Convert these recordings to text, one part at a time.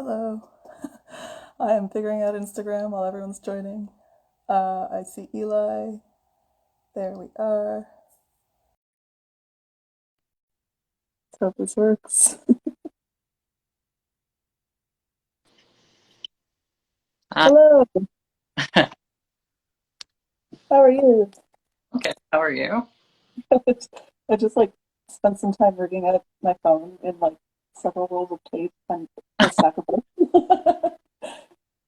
Hello. I am figuring out Instagram while everyone's joining. I see Eli. There we are. Let's hope this works. Uh, Hello. How are you? okay, how are you? I just spent some time rigging out my phone in several rolls of tape and a stack of books. I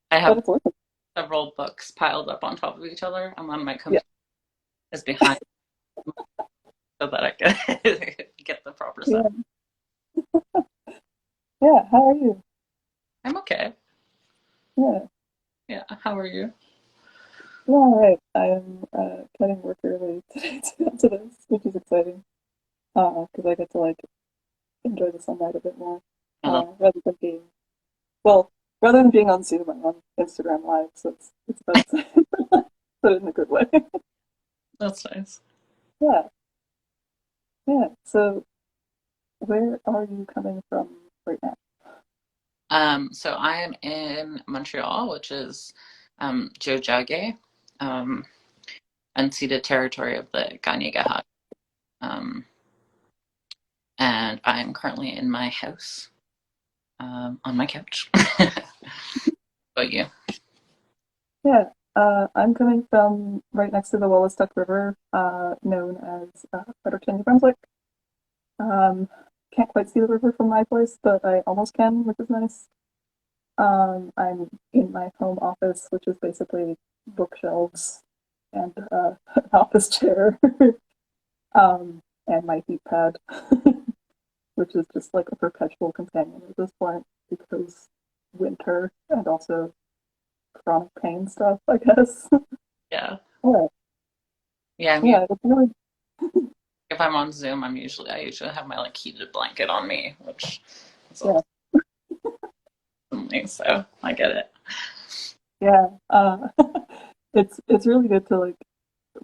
But have it's working. several books piled up on top of each other, and then my Yeah. computer is behind so that I can get the proper size. Yeah. Yeah. How are you? I'm okay. Yeah. Yeah, how are you? Yeah, all right. I'm cutting work early today to get to this, which is exciting. Because I get to enjoy the sunlight a bit more. Oh, Rather than being well, rather than being on Zoom, I'm on Instagram Live, so it's about the same, but in a good way. that's nice. Yeah, yeah. So where are you coming from right now? So I am in Montreal, which is Jojage, um, unceded territory of the Kanien'kehá:ka. Um, and I'm currently in my house, on my couch. About you? Yeah, I'm coming from right next to the Wolastoq River, known as Fredericton, New Brunswick. Um, can't quite see the river from my place, but I almost can, which is nice. I'm in my home office, which is basically bookshelves and an office chair, and my heat pad, which is just like a perpetual companion at this point because winter and also chronic pain stuff, I guess. Yeah. Yeah, Yeah, yeah, it's really, if I'm on Zoom, I usually have my like heated blanket on me, which is yeah, awesome. So I get it. yeah. It's really good to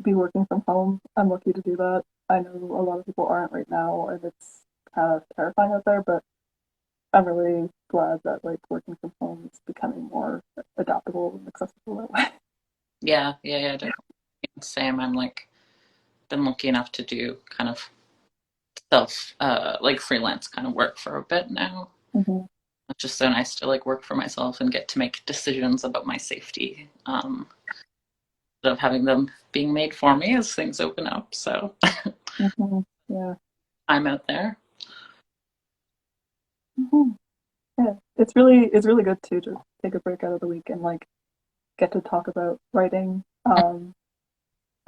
be working from home. I'm lucky to do that. I know a lot of people aren't right now, and it's kind of terrifying out there, but I'm really glad that working from home is becoming more adaptable and accessible that way. Yeah, yeah, yeah, definitely. Same. I'm like been lucky enough to do kind of self like freelance kind of work for a bit now. Hmm. It's just so nice to like work for myself and get to make decisions about my safety, instead of having them being made for me as things open up. So Hmm. Yeah. I'm out there. Hmm. Yeah. It's really good too to take a break out of the week and get to talk about writing.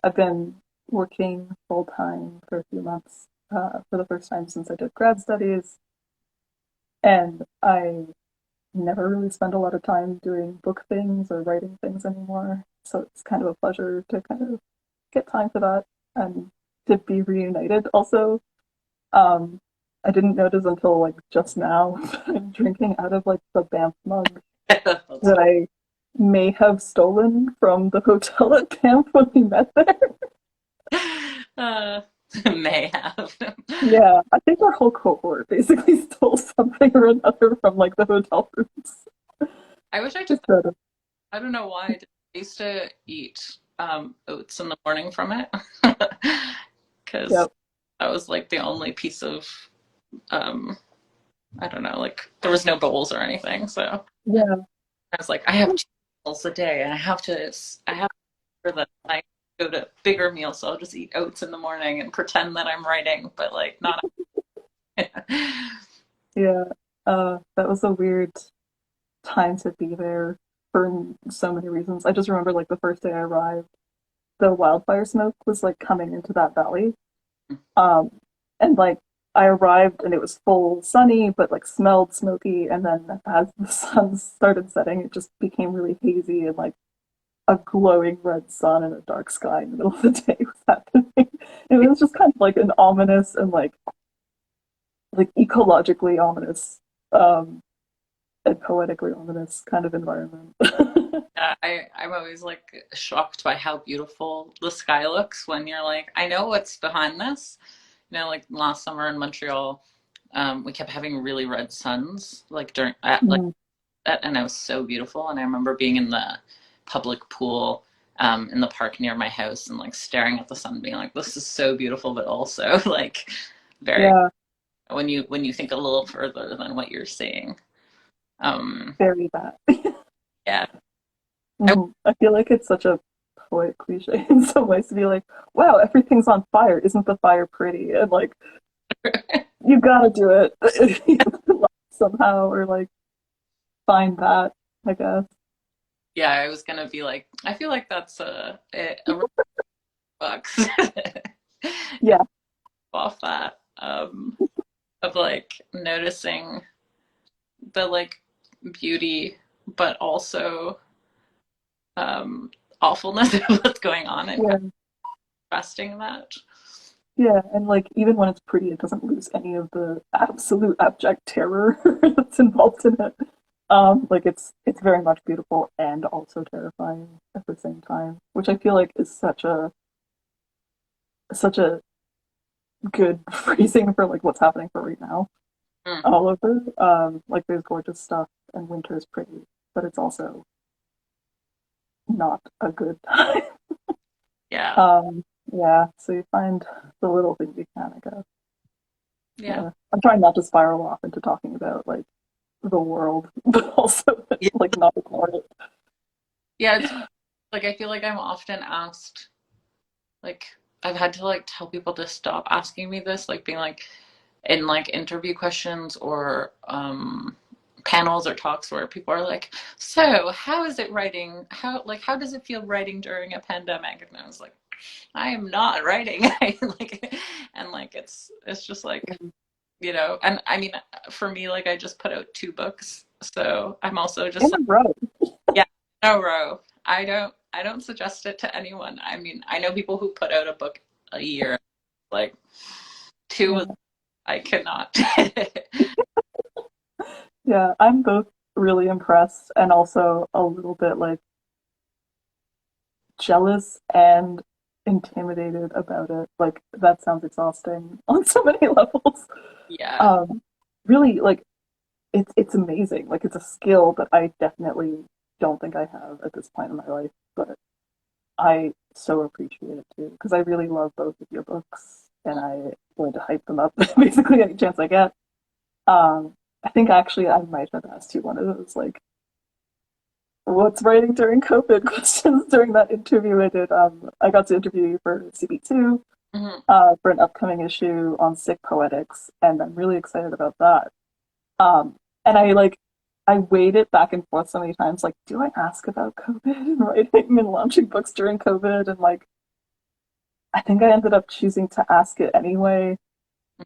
I've been working full time for a few months for the first time since I did grad studies, and I never really spend a lot of time doing book things or writing things anymore. So it's kind of a pleasure to kind of get time for that and to be reunited. Also, um, I didn't notice until just now that I'm drinking out of the Banff mug That's that I may have stolen from the hotel at Banff when we met there. uh, may have. Yeah, I think our whole cohort basically stole something or another from the hotel rooms. I wish I took. Just sort of. I don't know why. I used to eat oats in the morning from it because Yep. that was like the only piece of um, I don't know, like there was no bowls or anything. So Yeah. I was like, I have 2 meals a day, and I have that I go to bigger meals, so I'll just eat oats in the morning and pretend that I'm writing, but like not. Yeah. That was a weird time to be there for so many reasons. I just remember the first day I arrived, the wildfire smoke was coming into that valley. Um, and I arrived and it was full sunny, but smelled smoky. And then as the sun started setting, it just became really hazy and a glowing red sun and a dark sky in the middle of the day was happening. It was just kind of an ominous and ecologically ominous and poetically ominous kind of environment. I'm always like shocked by how beautiful the sky looks when you're like, I know what's behind this. Like last summer in Montreal, we kept having really red suns, like during like Mm. and it was so beautiful. And I remember being in the public pool in the park near my house and like staring at the sun, being like, "This is so beautiful," but also like very Yeah, when you think a little further than what you're seeing. Um, very bad. yeah, I, I feel like it's such a poet cliche in some ways to be like, wow, everything's on fire. Isn't the fire pretty? And like, you gotta do it somehow, or like find that, I guess. yeah, I was gonna be like, I feel like that's a bucks Yeah, off that of like noticing the like beauty, but also um, awfulness of what's going on and kind yeah, of trusting that. yeah. And like, even when it's pretty, it doesn't lose any of the absolute abject terror that's involved in it. Like it's very much beautiful and also terrifying at the same time, which I feel like is such a good phrasing for like what's happening for right now Mm, all over. Like there's gorgeous stuff and winter is pretty, but it's also not a good time. yeah, Yeah, so you find the little things you can, I guess. yeah, Yeah. I'm trying not to spiral off into talking about like the world, but also yeah, like not ignore it. yeah. It's like I feel like I'm often asked, like I've had to like tell people to stop asking me this, like being like in like interview questions or panels or talks where people are like, so how is it writing, how does it feel writing during a pandemic? And I was like, I am not writing. Like, and like it's just like, and I mean, for me, like I just put out 2 books, so I'm also In just a like, row. yeah, no row. I don't suggest it to anyone. I mean, I know people who put out a book a year, like two. Yeah. I cannot. Yeah, I'm both really impressed and also a little bit like jealous and intimidated about it. Like that sounds exhausting on so many levels. Yeah. Um, really, like it's amazing. Like it's a skill that I definitely don't think I have at this point in my life, but I so appreciate it too because I really love both of your books and I'm going to hype them up basically any chance I get. I think actually I might have asked you one of those like what's writing during COVID questions during that interview I did. I got to interview you for CB2 Mhm. for an upcoming issue on sick poetics, and I'm really excited about that. Um, and I weighed it back and forth so many times. Like, do I ask about COVID and writing and launching books during COVID? And like, I think I ended up choosing to ask it anyway,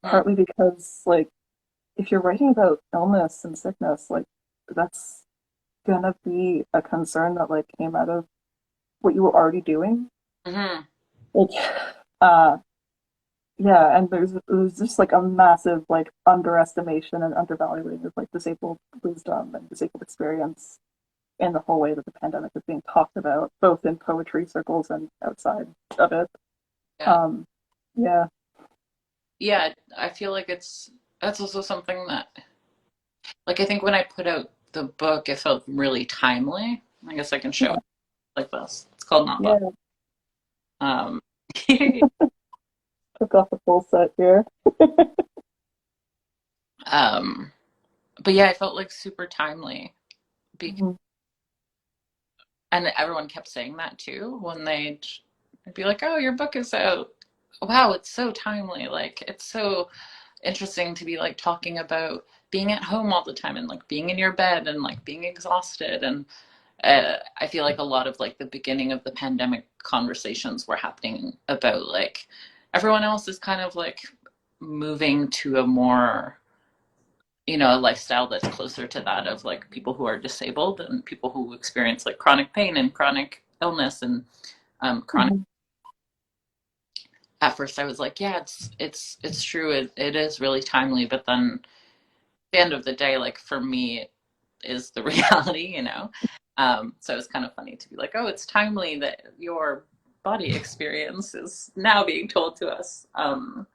Mhm. partly because like if you're writing about illness and sickness, like that's gonna be a concern that like came out of what you were already doing. Mhm. Like, uh, yeah, and there's just like a massive like underestimation and undervaluing of like disabled wisdom and disabled experience in the whole way that the pandemic is being talked about, both in poetry circles and outside of it. Yeah. Um, yeah, Yeah. I feel like that's also something that, like, I think when I put out the book, it felt really timely. I guess I can show yeah, it like this. It's called Not Love. yeah. Um, Took off the full set here. um, but yeah, I felt like super timely. Because, Mhm. and everyone kept saying that too when they'd be like, "Oh, your book is out." Wow, it's so timely. Like, it's so interesting to be like talking about being at home all the time and like being in your bed and like being exhausted. And I feel like a lot of like the beginning of the pandemic conversations were happening about like everyone else is kind of like moving to a more, a lifestyle that's closer to that of like people who are disabled and people who experience like chronic pain and chronic illness and chronic. Mhm. At first I was like, yeah, it's true, it is really timely, but then the end of the day, like for me, it is the reality. So it's kind of funny to be like, oh, it's timely that your body experience is now being told to us.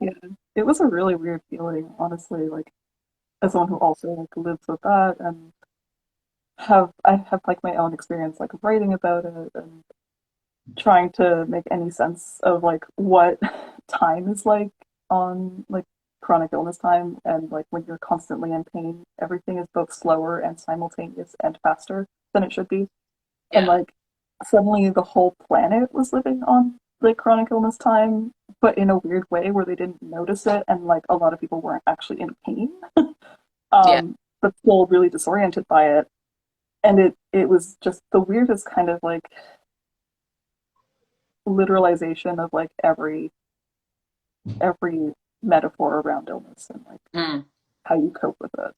Yeah, it was a really weird feeling, honestly. Like as someone who also like lives with that, and I have like my own experience like writing about it and trying to make any sense of like what time is like on like chronic illness time, and like when you're constantly in pain, everything is both slower and simultaneous and faster than it should be. And Yeah. like suddenly the whole planet was living on like chronic illness time, but in a weird way where they didn't notice it, and like a lot of people weren't actually in pain, Yeah. but still really disoriented by it. And it was just the weirdest kind of like literalization of like every metaphor around illness and like Mm. how you cope with it.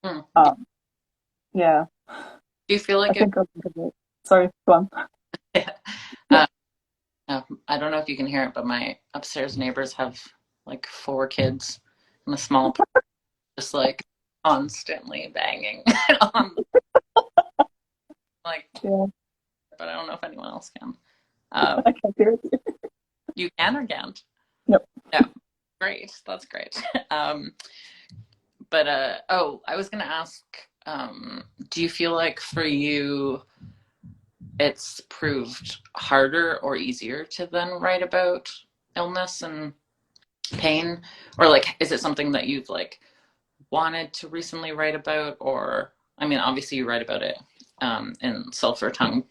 Mm. Um, yeah, Do you feel I like it? think I'll think of it. Sorry, go on. uh, I don't know if you can hear it, but my upstairs neighbors have like 4 kids in a small apartment, just like constantly banging on like, Yeah, but I don't know if anyone else can. Um, I can't hear it. you can or can't? Nope. No. Great. That's great. But oh, I was gonna ask, do you feel like for you it's proved harder or easier to then write about illness and pain? Or like is it something that you've like wanted to recently write about? Or I mean obviously you write about it in Sulphur Tongue,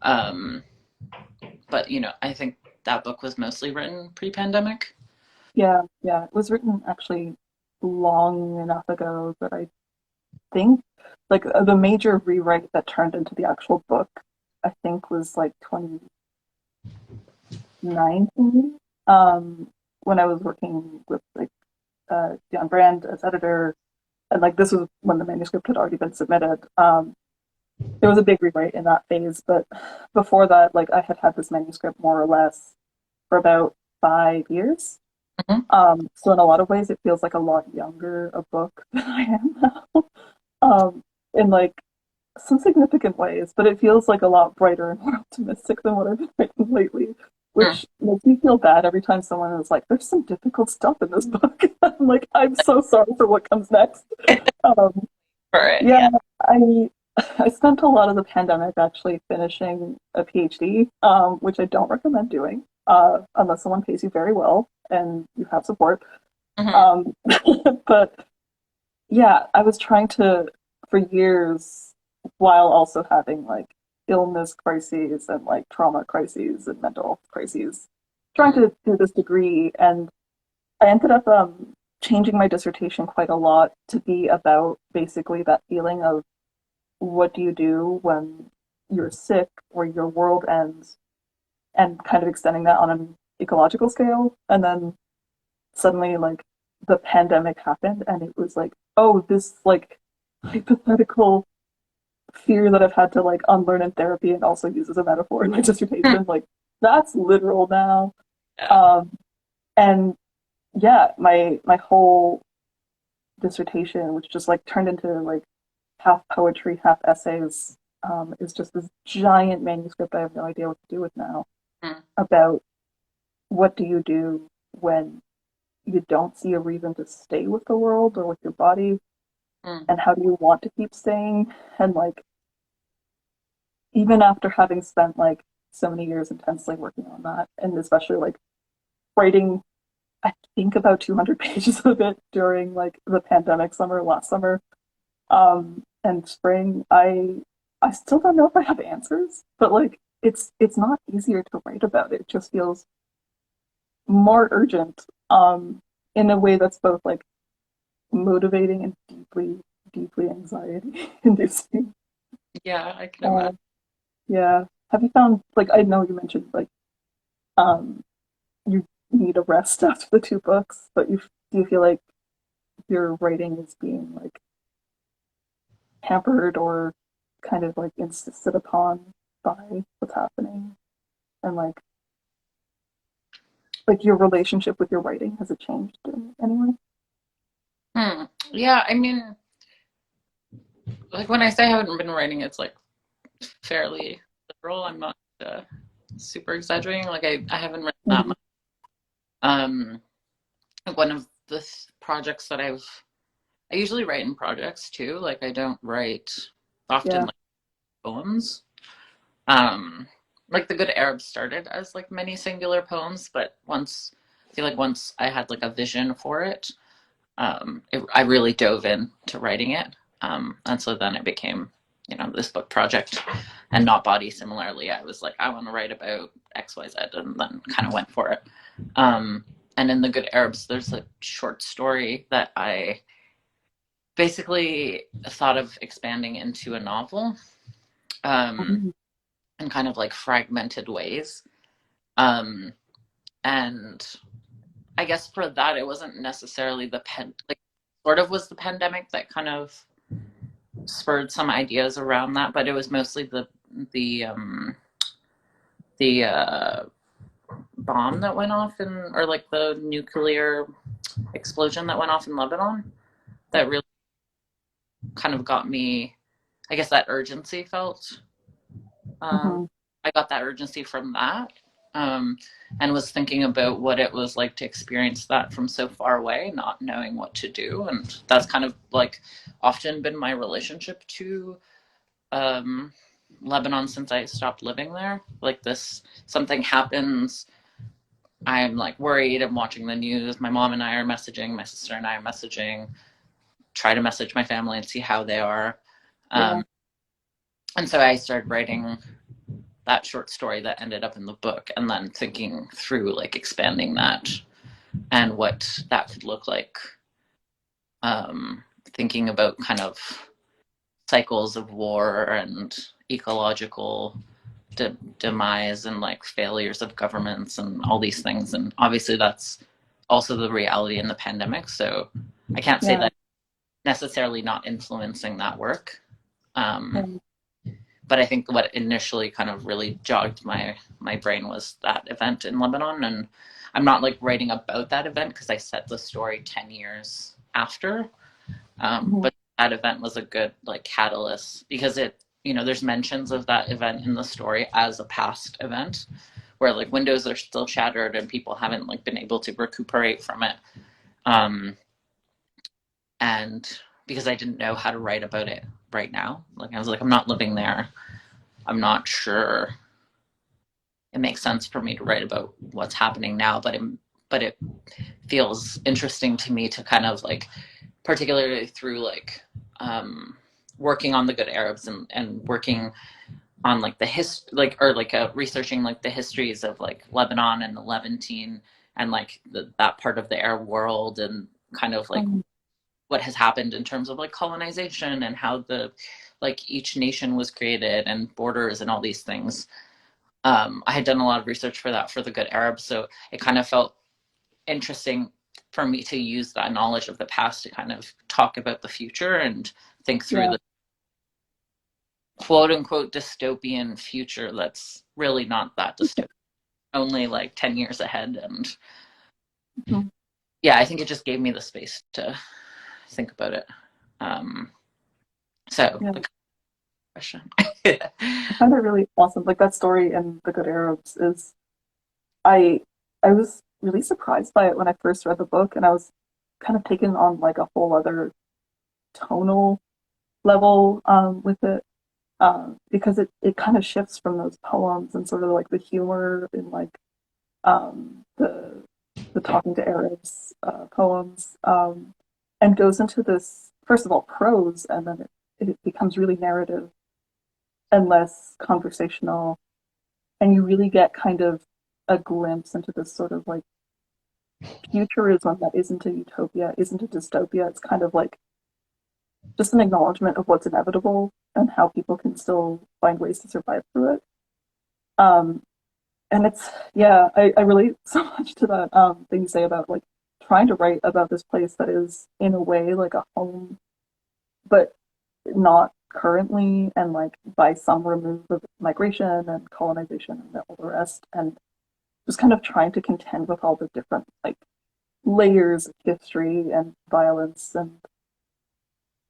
um but you know, I think that book was mostly written pre-pandemic. Yeah, yeah. It was written actually long enough ago that I think like the major rewrite that turned into the actual book, I think was like 2019. When I was working with like John Brand as editor, and like this was when the manuscript had already been submitted. There was a big rewrite in that phase, but before that, like I had had this manuscript more or less for about 5 years. Mhm. So in a lot of ways, it feels like a lot younger a book than I am now, in like some significant ways. But it feels like a lot brighter and more optimistic than what I've been writing lately, Mm. which makes me feel bad every time someone is like, "There's some difficult stuff in this book." I'm like, "I'm so sorry for what comes next." Um, For it, yeah, yeah. I I spent a lot of the pandemic actually finishing a PhD, which I don't recommend doing unless someone pays you very well and you have support. Hmm. Um, but yeah, I was trying to, for years, while also having like illness crises and like trauma crises and mental health crises, trying Mm. to do this degree. And I ended up changing my dissertation quite a lot to be about basically that feeling of what do you do when you're sick or your world ends, and kind of extending that on an ecological scale. And then suddenly like the pandemic happened and it was like, oh, this like hypothetical fear that I've had to like unlearn in therapy and also use as a metaphor in my dissertation, like that's literal now. Yeah. um and yeah, my whole dissertation, which just like turned into like half poetry half essays, is just this giant manuscript I have no idea what to do with now, Mm. about what do you do when you don't see a reason to stay with the world or with your body, Mm. and how do you want to keep staying. And like even after having spent like so many years intensely working on that, and especially like writing I think about 200 pages of it during like the pandemic summer last summer, and spring, I still don't know if I have answers, but like it's not easier to write about it. It just feels more urgent, in a way that's both like motivating and deeply anxiety inducing. Yeah, I can imagine. Uh, yeah. Have you found like I know you mentioned like um you need a rest after the two books, but do you feel like your writing is being like hampered or kind of like insisted upon by what's happening, and like your relationship with your writing, has it changed in any way? Hmm. Yeah, I mean, like when I say I haven't been writing, it's like fairly literal. I'm not super exaggerating. Like I haven't written that Mm-hmm. much. Um, one of the projects that I usually write in projects too. Like I don't write often Yeah. like poems. Um, like The Good Arab started as like many singular poems, but I feel like once I had like a vision for it, I really dove into writing it. And so then it became, this book project. And Not Body, similarly, I was like, I want to write about XYZ, and then kind of went for it. Um, and in The Good Arabs, there's a short story that I basically thought of expanding into a novel, um, Mhm. in kind of like fragmented ways. Um, and I guess for that, it wasn't necessarily like sort of was the pandemic that kind of spurred some ideas around that, but it was mostly the um, the bomb that went off or like the nuclear explosion that went off in Lebanon that really kind of got me. I guess that urgency felt. Um, Mhm. I got that urgency from that, um, and was thinking about what it was like to experience that from so far away, not knowing what to do, and that's kind of like often been my relationship to um, Lebanon since I stopped living there. Like this, something happens, I'm like worried. I'm watching the news. My mom and I are messaging. My sister and I are messaging. Try to message my family and see how they are. Yeah. Um, and so I started writing that short story that ended up in the book, and then thinking through like expanding that and what that could look like. Thinking about kind of cycles of war and ecological demise and like failures of governments and all these things. And obviously, that's also the reality in the pandemic. So I can't say Yeah. that necessarily not influencing that work. Um, Yeah. but I think what initially kind of really jogged my brain was that event in Lebanon. And I'm not like writing about that event because I set the story 10 years after. Mhm. But that event was a good like catalyst because there's mentions of that event in the story as a past event where like windows are still shattered and people haven't like been able to recuperate from it. Um, and because I didn't know how to write about it right now, like I was like, I'm not living there. I'm not sure it makes sense for me to write about what's happening now, but it feels interesting to me to kind of like, particularly through like working on The Good Arabs and working on like researching like the histories of like Lebanon and the Levantine and like that part of the Arab world and kind of like Mhm. what has happened in terms of like colonization and how the like each nation was created and borders and all these things. I had done a lot of research for that for The Good Arabs, so it kind of felt interesting for me to use that knowledge of the past to kind of talk about the future and think through Yeah. the quote unquote dystopian future that's really not that dystopian, only like 10 years ahead. And Mhm. yeah, I think it just gave me the space to think about it. Um, so Yeah. the question. I find it really awesome. Like that story in The Good Arabs is I I was really surprised by it when I first read the book, and I was kind of taken on like a whole other tonal level with it, because it kind of shifts from those poems and sort of like the humor in like the talking to Arabs poems, and goes into this first of all prose, and then it becomes really narrative and less conversational, and you really get kind of a glimpse into this sort of like futurism that isn't a utopia, isn't a dystopia. It's kind of like just an acknowledgement of what's inevitable and how people can still find ways to survive through it. Um, and it's yeah, I relate so much to that thing you say about like trying to write about this place that is in a way like a home, but not currently, and like by some remove of migration and colonization and all the rest, and just kind of trying to contend with all the different like layers of history and violence and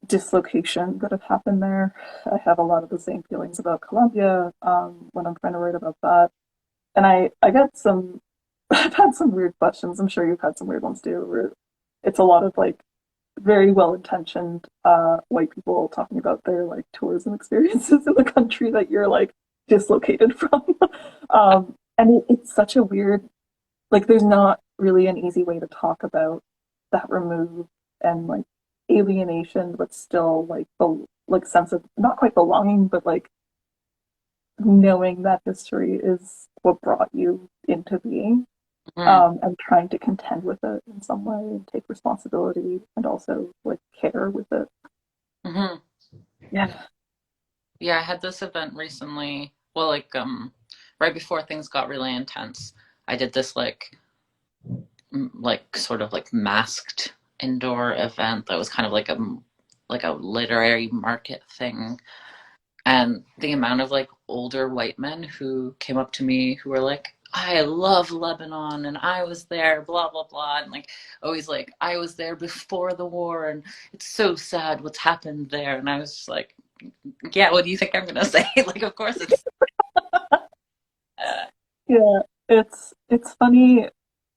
dislocation that have happened there. I have a lot of the same feelings about Colombia when I'm trying to write about that. And I got some, I've had some weird questions. I'm sure you've had some weird ones too, where it's a lot of like very well-intentioned white people talking about their like tourism experiences in the country that you're like dislocated from. And it's such a weird, like there's not really an easy way to talk about that remove and like alienation, but still like the like sense of not quite belonging, but like knowing that history is what brought you into being, Mm-hmm. and trying to contend with it in some way and take responsibility and also like care with it. Mm-hmm. Yeah. Yeah, I had this event recently. Well, like right before things got really intense, I did this like sort of like masked indoor event that was kind of like a literary market thing. And the amount of like older white men who came up to me who were like, I love Lebanon and I was there, blah, blah, blah. And like, always like, I was there before the war and it's so sad what's happened there. And I was just like, yeah, what do you think I'm going to say? Like, of course it's, uh, Yeah. It's funny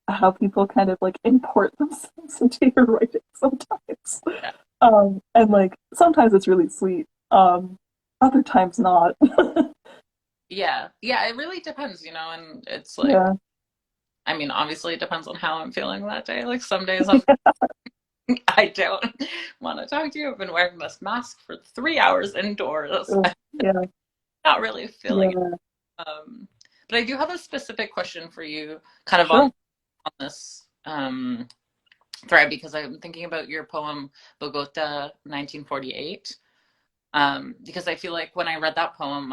how people kind of like import themselves into your writing sometimes. yeah, And like sometimes it's really sweet. Other times not. yeah, yeah, it really depends, and it's like, Yeah. I mean, obviously it depends on how I'm feeling that day. Like some days I'm I don't want to talk to you. I've been wearing this mask for 3 hours indoors. Ugh, I'm yeah. not really feeling it. Yeah. But I do have a specific question for you, kind of Sure. on this thread, because I'm thinking about your poem Bogota 1948. Because I feel like when I read that poem,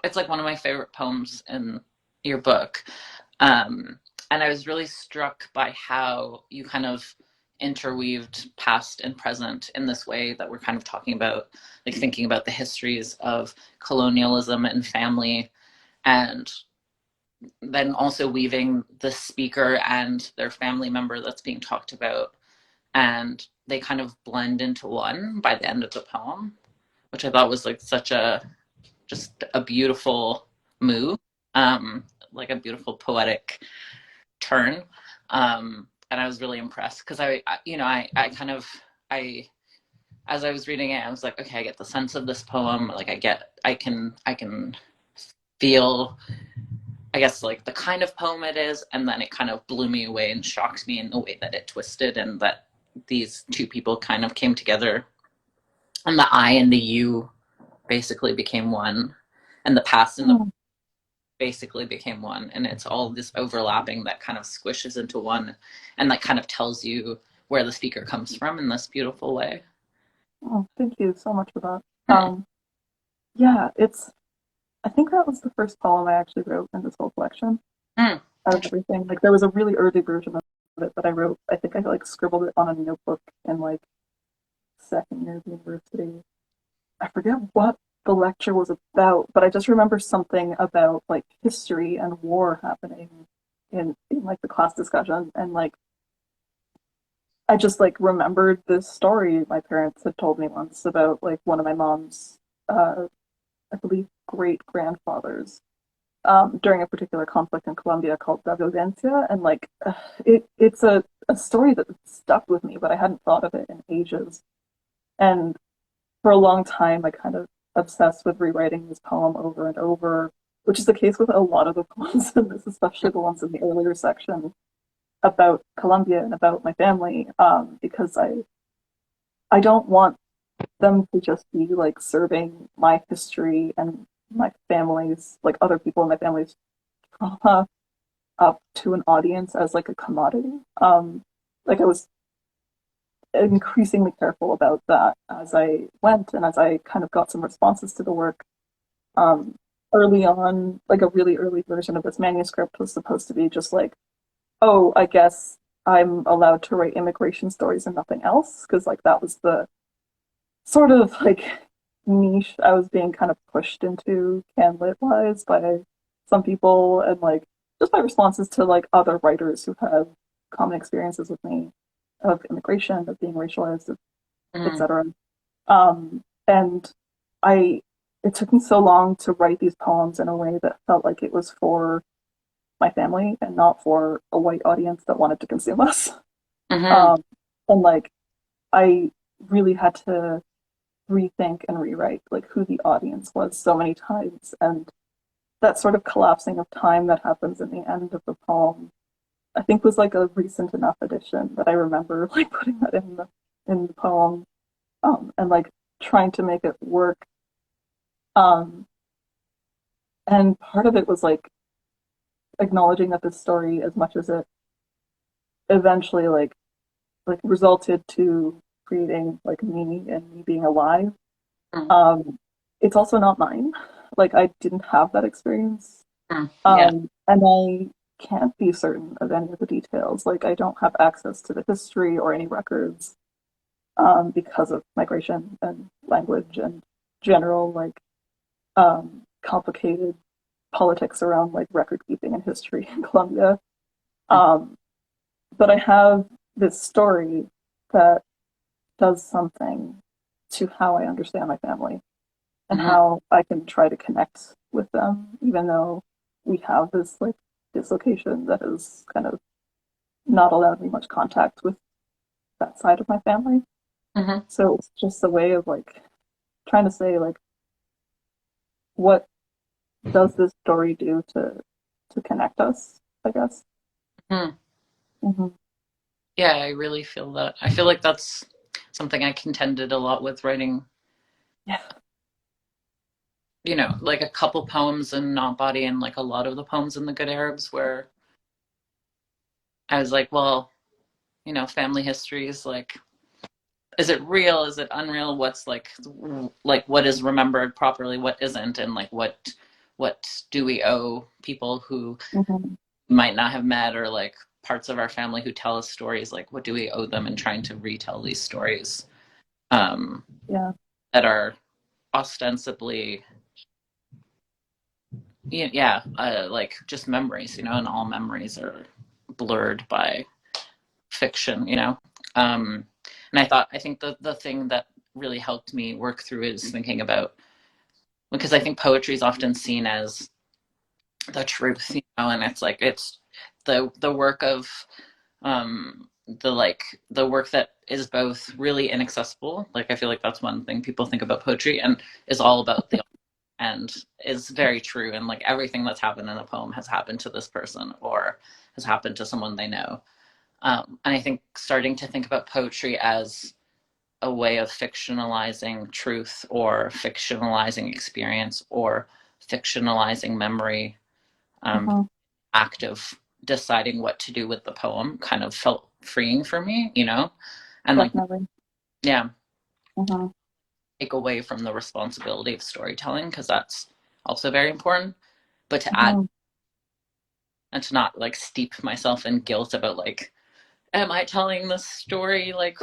it's like one of my favorite poems in your book. Um, and I was really struck by how you kind of interweaved past and present in this way that we're kind of talking about, like thinking about the histories of colonialism and family, and then also weaving the speaker and their family member that's being talked about. And they kind of blend into one by the end of the poem, which I thought was like such just a beautiful move, like a beautiful poetic turn. And I was really impressed because I kind of, I, as I was reading it, I was like, okay, I get the sense of this poem. Like I can feel, I guess, like the kind of poem it is. And then it kind of blew me away and shocked me in the way that it twisted, and that these two people kind of came together, and the I and the you basically became one, and the past and the Mm. basically became one, and it's all this overlapping that kind of squishes into one, and that kind of tells you where the speaker comes from in this beautiful way. Oh, thank you so much for that. Yeah, I think that was the first poem I actually wrote in this whole collection Mm. out of everything. Like there was a really early version of it that I wrote. I think I like scribbled it on a notebook in like second year of university. I forget what the lecture was about, but I just remember something about like history and war happening in like the class discussion, and like I just like remembered this story my parents had told me once about like one of my mom's I believe great grandfathers during a particular conflict in Colombia called La Violencia, and like it's a story that stuck with me, but I hadn't thought of it in ages. And for a long time, I kind of obsessed with rewriting this poem over and over, which is the case with a lot of the poems in this, especially the ones in the earlier section about Colombia and about my family, because I don't want them to just be like serving my history and my family's like other people in my family's trauma up to an audience as like a commodity. Like I was increasingly careful about that as I went and as I kind of got some responses to the work. Um, Early on, like a really early version of this manuscript was supposed to be just like, oh, I guess I'm allowed to write immigration stories and nothing else, because like that was the sort of like niche I was being kind of pushed into can lit wise by some people, and like just by responses to like other writers who have common experiences with me of immigration, of being racialized, Mm. etc. And I it took me so long to write these poems in a way that felt like it was for my family and not for a white audience that wanted to consume us. Mm-hmm. Um, and like I really had to rethink and rewrite like who the audience was so many times, and that sort of collapsing of time that happens in the end of the poem, I think was like a recent enough addition that I remember like putting that in the poem, and like trying to make it work. Um, and part of it was like acknowledging that this story, as much as it eventually like resulted to creating like me and me being alive, Mm, um, it's also not mine. Like I didn't have that experience, yeah. and I can't be certain of any of the details. Like I don't have access to the history or any records, because of migration and language and general like complicated politics around like record keeping and history in Colombia. Um, but I have this story that does something to how I understand my family and Mm-hmm. how I can try to connect with them, even though we have this like dislocation that has kind of not allowed me much contact with that side of my family. Mm-hmm. So it's just a way of like trying to say like what does this story do to connect us, I guess. Mm-hmm. Hmm. Yeah, I really feel that. I feel like that's something I contended a lot with writing, Yeah. like a couple poems in Not Body and like a lot of the poems in The Good Arabs, where I was like, well, family history is like, is it real? Is it unreal? What's like what is remembered properly? What isn't? And like what do we owe people who Hmm. might not have met, or like parts of our family who tell us stories? Like what do we owe them in trying to retell these stories, um, Yeah. that are ostensibly, yeah, like just memories, and all memories are blurred by fiction. Um, and I think the thing that really helped me work through it is thinking about, because I think poetry is often seen as the truth, and it's like it's the work of, the work that is both really inaccessible. Like I feel like that's one thing people think about poetry, and is all about the and is very true, and like everything that's happened in a poem has happened to this person or has happened to someone they know. And I think starting to think about poetry as a way of fictionalizing truth or fictionalizing experience or fictionalizing memory, um, Hmm. act of deciding what to do with the poem kind of felt freeing for me. And like, Definitely. yeah, Hmm. take away from the responsibility of storytelling, because that's also very important, but to add, Hmm. and to not like steep myself in guilt about like, am I telling this story like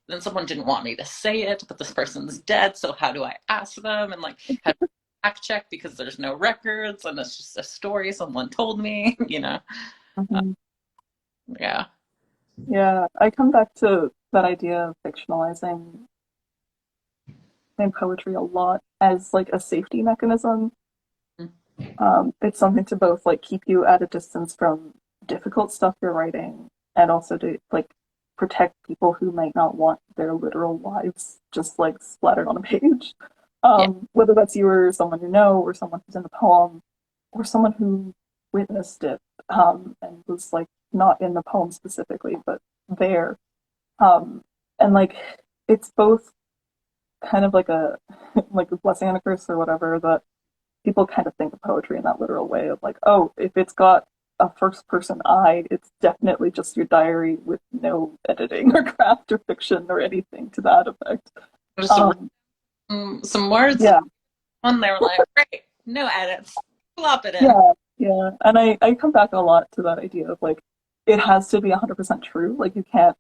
then someone didn't want me to say it, but this person's dead, so how do I ask them, and like how do I fact check because there's no records and it's just a story someone told me. Uh, Hmm. yeah. Yeah, I come back to that idea of fictionalizing in poetry a lot as like a safety mechanism. It's something to both like keep you at a distance from difficult stuff you're writing, and also to like protect people who might not want their literal lives just like splattered on a page. Yeah. Whether that's you or someone you know, or someone who's in the poem, or someone who witnessed it, and was like not in the poem specifically, but there. Um, and like it's both kind of like a like a blessing and a curse or whatever, that people kind of think of poetry in that literal way of like, oh, if it's got a first person eye, it's definitely just your diary with no editing or craft or fiction or anything to that effect. Just Um, some words yeah, on there like, great, no edits, plop it in. yeah. And I come back a lot to that idea of like, it has to be 100% true. Like, you can't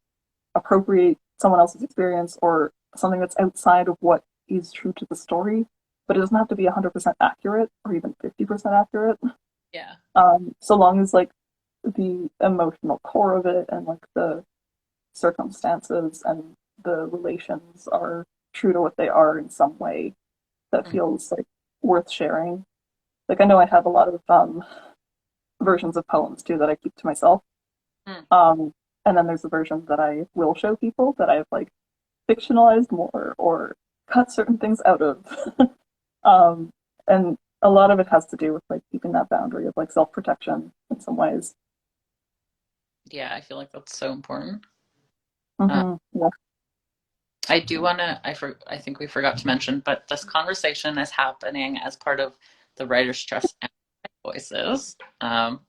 appropriate someone else's experience or something that's outside of what is true to the story, but it doesn't have to be 100% accurate or even 50% accurate. Yeah. So long as like the emotional core of it and like the circumstances and the relations are true to what they are in some way that Mm-hmm. feels like worth sharing. Like I know I have a lot of versions of poems too that I keep to myself. Um, And then there's the version that I will show people that I've like fictionalized more or cut certain things out of. um, and a lot of it has to do with like keeping that boundary of like self-protection in some ways. Yeah, I feel like that's so important. Uh, Yeah. I do want to, I think we forgot to mention, but this conversation is happening as part of the Writers' Trust Voices,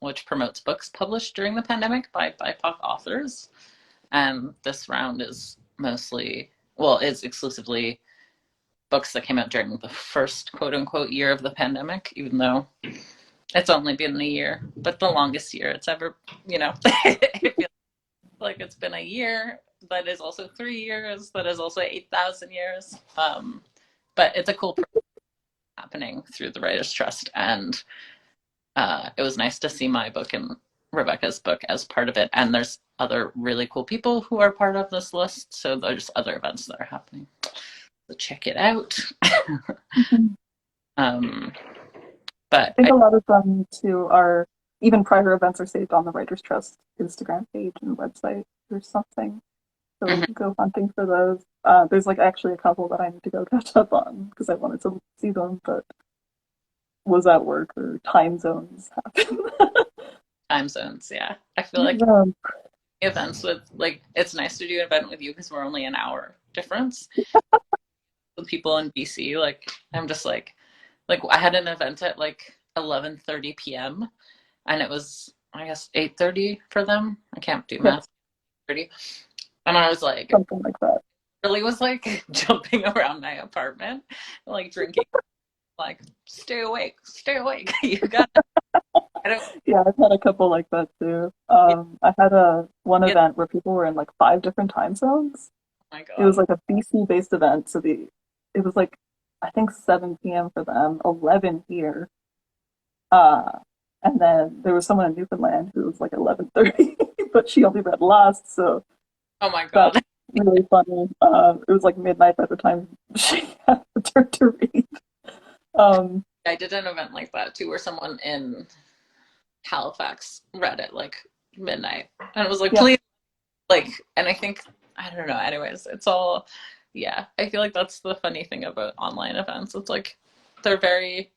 which promotes books published during the pandemic by BIPOC authors. And this round is mostly, well, it's exclusively books that came out during the first quote unquote year of the pandemic, even though it's only been a year, but the longest year it's ever, it feels like it's been a year that is also 3 years, that is also 8,000 years. But it's a cool process happening through the Writers' Trust. And it was nice to see my book and Rebecca's book as part of it. And there's other really cool people who are part of this list. So there's other events that are happening. So check it out. Mhm. um, I but think a lot of them too are even prior events are saved on the Writers Trust Instagram page and website or something. So mhm. go hunting for those. There's like actually a couple that I need to go catch up on because I wanted to see them, but was at work or time zones happen. Time zones, yeah. I feel like Yeah, events with like it's nice to do an event with you because we're only an hour difference. With people in BC, like I'm just like I had an event at like 11:30 p.m. and it was I guess 8:30 for them. I can't do yeah, math. 30. And I was like something like that. really was like jumping around my apartment, like drinking, like stay awake. You got I don't Yeah, I've had a couple like that too. yeah, I had a one yeah, event where people were in like five different time zones. oh my It was god. like a BC based event, so it was like I think 7 p.m. for them, 11 here. Uh, and then there was someone in Newfoundland who was like 11:30, but she only read last, so Oh my that's god. really funny. It was like midnight by the time she had her turn to read. Um, I did an event like that too where someone in Halifax read at like midnight. And it was like, yeah, please, like, and I think, I don't know, anyways, it's all, yeah, I feel like that's the funny thing about online events. It's like, they're very,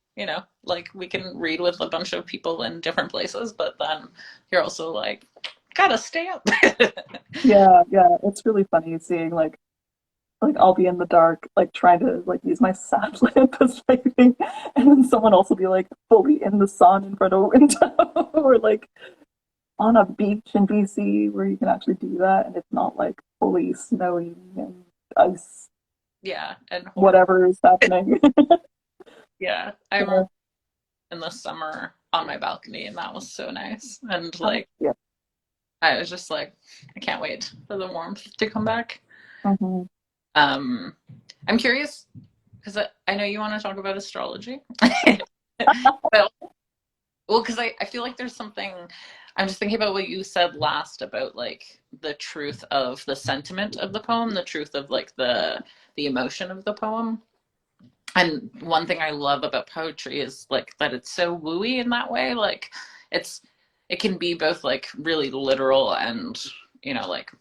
like we can read with a bunch of people in different places, but then you're also like, gotta stay up. yeah. It's really funny seeing like I'll be in the dark, like trying to like use my sat lamp as lighting, and then someone else will be like fully in the sun in front of a window, or like on a beach in BC where you can actually do that, and it's not like fully snowy and ice, Yeah, and horrible. whatever is happening. Yeah, I remember Yeah. in the summer on my balcony, and that was so nice. And like, Yeah. I was just like, I can't wait for the warmth to come back. Hmm. Um, I'm curious because I know you want to talk about astrology, but well, because I feel like there's something. I'm just thinking about what you said last about like the truth of the sentiment of the poem, the truth of like the emotion of the poem. And one thing I love about poetry is like that it's so wooey in that way. Like it's it can be both like really literal and like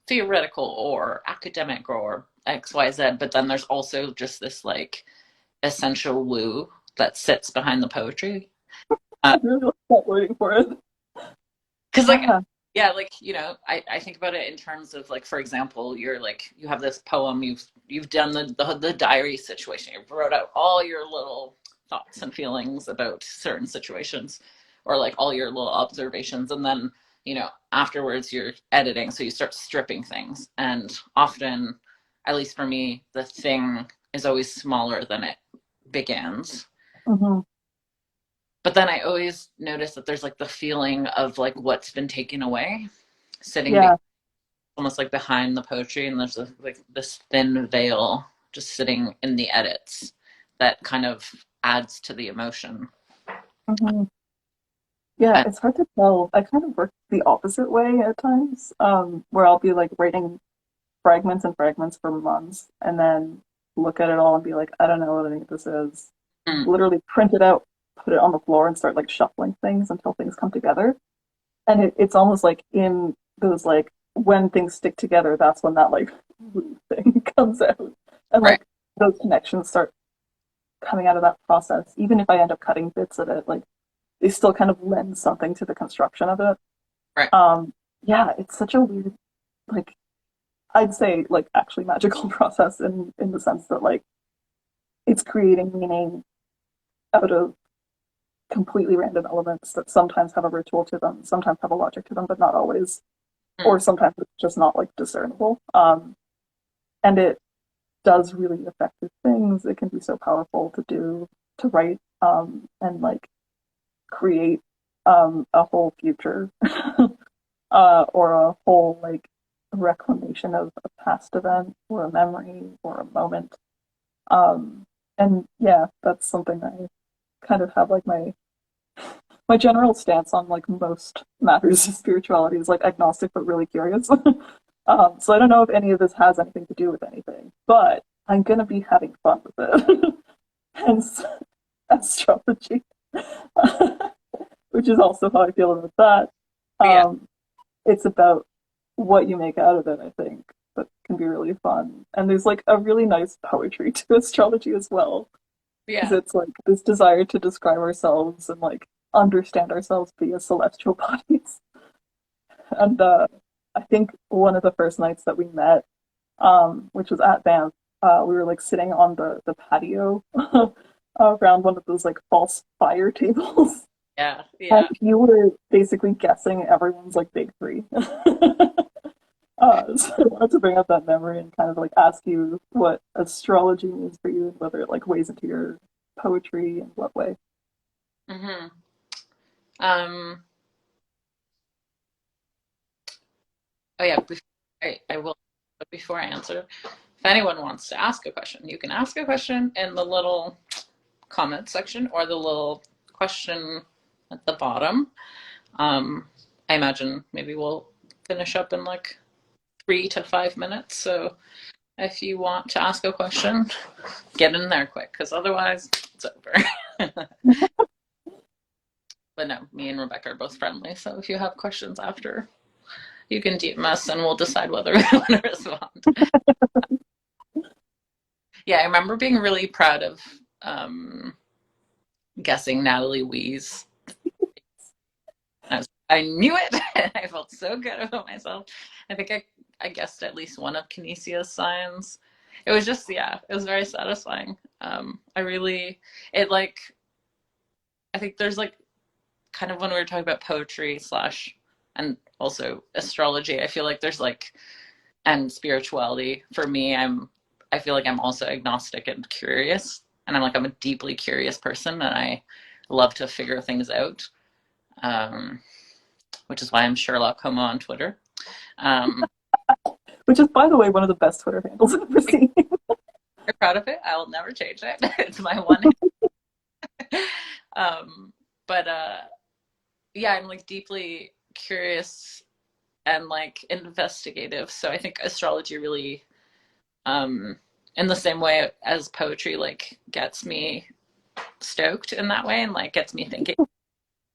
theoretical or academic or XYZ, but then there's also just this like essential woo that sits behind the poetry. I really like that wording for it. Because like Yeah. yeah, like I think about it in terms of like for example you're like you have this poem, you've done the diary situation, you wrote out all your little thoughts and feelings about certain situations or like all your little observations, and then afterwards you're editing, so you start stripping things, and often, at least for me, the thing is always smaller than it begins. Hmm. But then I always notice that there's like the feeling of like what's been taken away sitting Yeah. almost like behind the poetry, and there's like this thin veil just sitting in the edits that kind of adds to the emotion. Hmm. Yeah, And it's hard to tell. I kind of work the opposite way at times, where I'll be like writing fragments and fragments for months and then look at it all and be like, I don't know what any of this is. mm, Literally print it out, put it on the floor, and start like shuffling things until things come together. And it's almost like in those like when things stick together, that's when that like woo thing comes out, and Right. like those connections start coming out of that process. Even if I end up cutting bits of it, like they still kind of lend something to the construction of it. Right. Um, yeah, it's such a weird, like I'd say, like actually magical process in the sense that like it's creating meaning out of completely random elements that sometimes have a ritual to them, sometimes have a logic to them, but not always, or Mm. sometimes it's just not like discernible. And it does really effective things. It can be so powerful to do, to write, and like create a whole future, or a whole like reclamation of a past event or a memory or a moment. Um, and yeah, that's something I kind of have like my general stance on like most matters of spirituality is like agnostic but really curious. So I don't know if any of this has anything to do with anything, but I'm gonna be having fun with it. Hence astrology, which is also how I feel about that. Yeah. It's about what you make out of it, I think, that can be really fun. And there's like a really nice poetry to astrology as well, because Yeah. it's like this desire to describe ourselves and like understand ourselves via celestial bodies. And I think one of the first nights that we met, which was at Banff, we were like sitting on the patio around one of those like false fire tables. Yeah. And Yeah. you were basically guessing everyone's like big three. So I wanted to bring up that memory and kind of like ask you what astrology means for you and whether it like weighs into your poetry and what way. Hmm. Um, oh yeah, I will, but before I answer, if anyone wants to ask a question, you can ask a question in the little comment section or the little question at the bottom. Um, I imagine maybe we'll finish up in like 3 to 5 minutes. So if you want to ask a question, get in there quick because otherwise it's over. But no, me and Rebecca are both friendly. So if you have questions after, you can DM us and we'll decide whether we want to respond. Yeah, I remember being really proud of um, guessing Natalie Wee's. I knew it. I felt so good about myself. I think I guessed at least one of Kinesia's signs. It was just, yeah, it was very satisfying. I really, it like, I think there's like kind of when we were talking about poetry slash and also astrology, I feel like there's like, and spirituality for me, I feel like I'm also agnostic and curious. And I'm a deeply curious person and I love to figure things out. Um, which is why I'm Sherlock Homo on Twitter. Um, Which is, by the way, one of the best Twitter handles I've ever seen. I'm proud of it. I'll never change it. It's my one. um, but yeah, I'm like deeply curious and like investigative. So I think astrology really, um, in the same way as poetry, like gets me stoked in that way and like gets me thinking.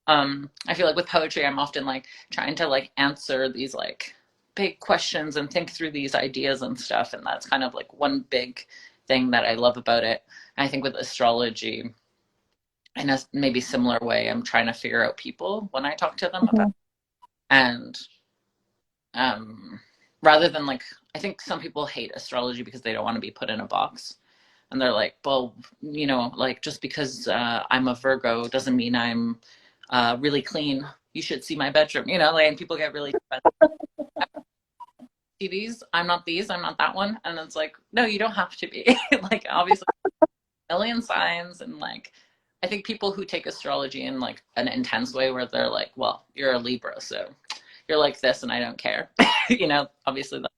I feel like with poetry, I'm often like trying to like answer these like big questions and think through these ideas and stuff. And that's kind of like one big thing that I love about it. And I think with astrology, in a maybe similar way, I'm trying to figure out people when I talk to them about Mm-hmm. it. And um, rather than like, I think some people hate astrology because they don't want to be put in a box. And they're like, well, like just because I'm a Virgo doesn't mean I'm really clean. You should see my bedroom, like, and people get really see these. I'm not these. I'm not that one. And it's like, no, you don't have to be. Like, obviously, a million signs. And like, I think people who take astrology in like an intense way where they're like, well, you're a Libra, so you're like this and I don't care. Obviously that's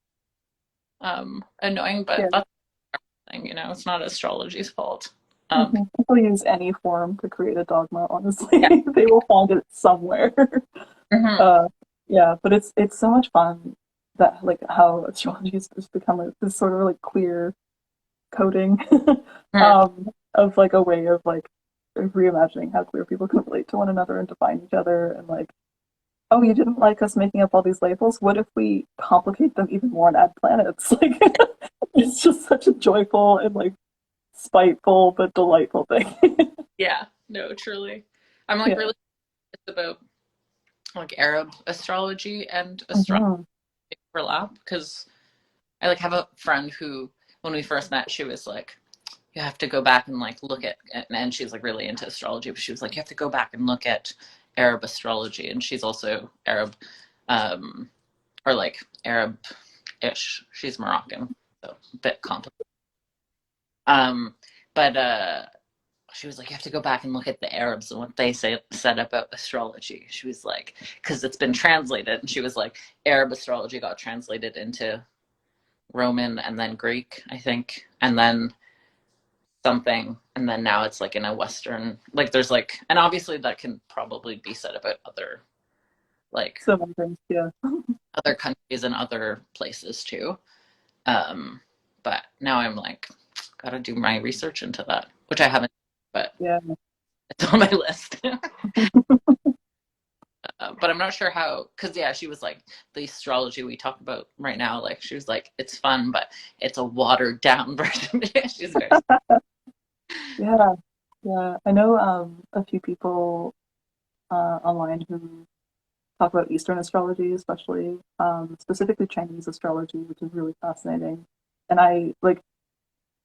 annoying, but Yeah. that's the thing, it's not astrology's fault. Um, Mm-hmm. People use any form to create a dogma, honestly. yeah. They will find it somewhere. Mm-hmm. Uh, yeah, but it's so much fun that like how astrology has just become this sort of like queer coding Mm-hmm. of like a way of like reimagining how queer people can relate to one another and define each other and like oh, you didn't like us making up all these labels? What if we complicate them even more and add planets? Like, it's just such a joyful and like spiteful but delightful thing. Yeah, no, truly. I'm like Yeah. really about like Arab astrology and astrology Hmm. overlap because I like have a friend who, when we first met, she was like, you have to go back and like look at, and she's like really into astrology, but she was like, you have to go back and look at Arab astrology, and she's also Arab, um, or like Arab-ish. She's Moroccan, so a bit complicated. Um, but she was like, you have to go back and look at the Arabs and what they said about astrology. She was like, because it's been translated, and she was like, Arab astrology got translated into Roman and then Greek, I think, and then something, and then now it's like in a Western, like there's like, and obviously that can probably be said about other like So many things, yeah. other countries and other places too. Um, but now I'm like, gotta do my research into that, which I haven't, but Yeah. it's on my list. But I'm not sure how, because yeah, she was like, the astrology we talk about right now, like she was like, it's fun, but it's a watered down version. She's very, Yeah. Yeah. I know a few people online who talk about Eastern astrology, especially specifically Chinese astrology, which is really fascinating. And I like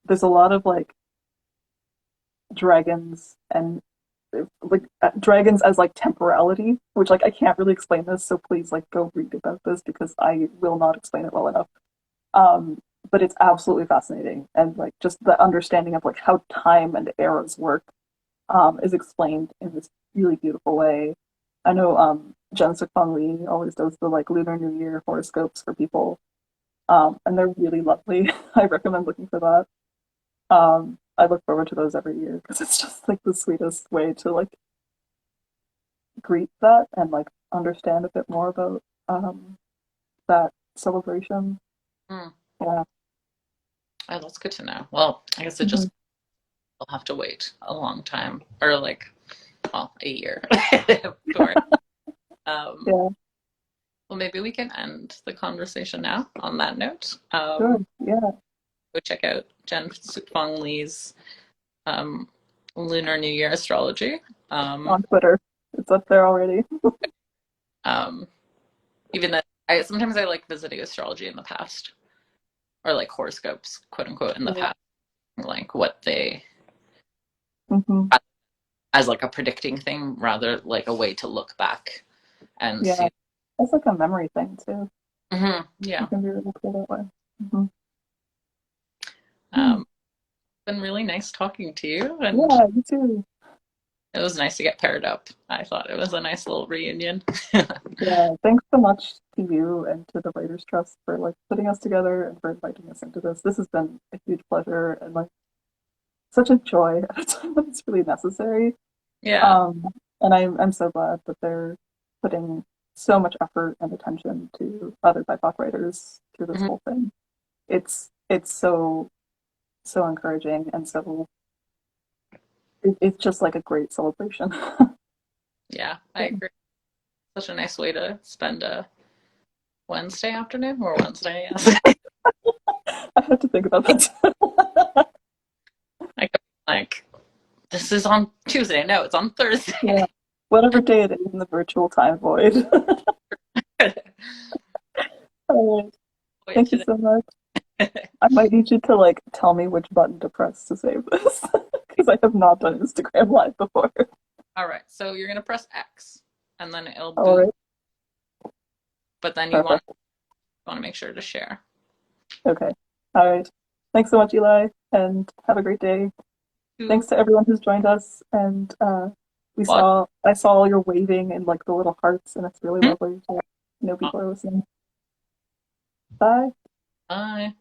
there's a lot of like dragons and like dragons as like temporality, which like I can't really explain this, so please like go read about this because I will not explain it well enough. Um, but it's absolutely fascinating, and like just the understanding of like how time and eras work is explained in this really beautiful way. I know Jen Suk-Fong Lee always does the like Lunar New Year horoscopes for people, and they're really lovely. I recommend looking for that. I look forward to those every year because it's just like the sweetest way to like greet that and like understand a bit more about that celebration. hmm. Yeah. Oh, that's good to know. Well, I guess it Hmm. just will have to wait a long time, or like, well, a year for. Um, Yeah. well, maybe we can end the conversation now on that note. Sure. Yeah. Go check out Jen Fong Lee's um, Lunar New Year astrology. Um, On Twitter, it's up there already. um, even that, I sometimes I like visiting astrology in the past, or like horoscopes, quote unquote, in the Yeah. past, like what they Hmm. as like a predicting thing, rather like a way to look back and Yeah. see. It's like a memory thing too. Yeah. It can be really cool that way. Hmm. Um, been really nice talking to you, and Yeah, you too. it was nice to get paired up. I thought it was a nice little reunion. Yeah, thanks so much to you and to the Writers Trust for like putting us together and for inviting us into this. This has been a huge pleasure and like such a joy at a time when it's really necessary. Yeah. Um, and I'm so glad that they're putting so much effort and attention to other BIPOC writers through this Mhm. whole thing. It's so encouraging and so it's just like a great celebration. Yeah, I agree. Such a nice way to spend a Wednesday afternoon or Wednesday, yes. I have to think about that. I go like, this is on Tuesday. No, it's on Yeah, Thursday. whatever day it is in the virtual time void. All right. Wait Thank you today. so much. I might need you to like tell me which button to press to save this because I have not done Instagram Live before. All right, so you're gonna press X, and then it'll All boom. right, But then perfect. you want to make sure to share. Okay. All right. Thanks so much, Eli, and have a great day. Who Thanks to everyone who's joined us, and watch? I saw all your waving and like the little hearts, and it's really lovely to know people are listening. Bye. Bye.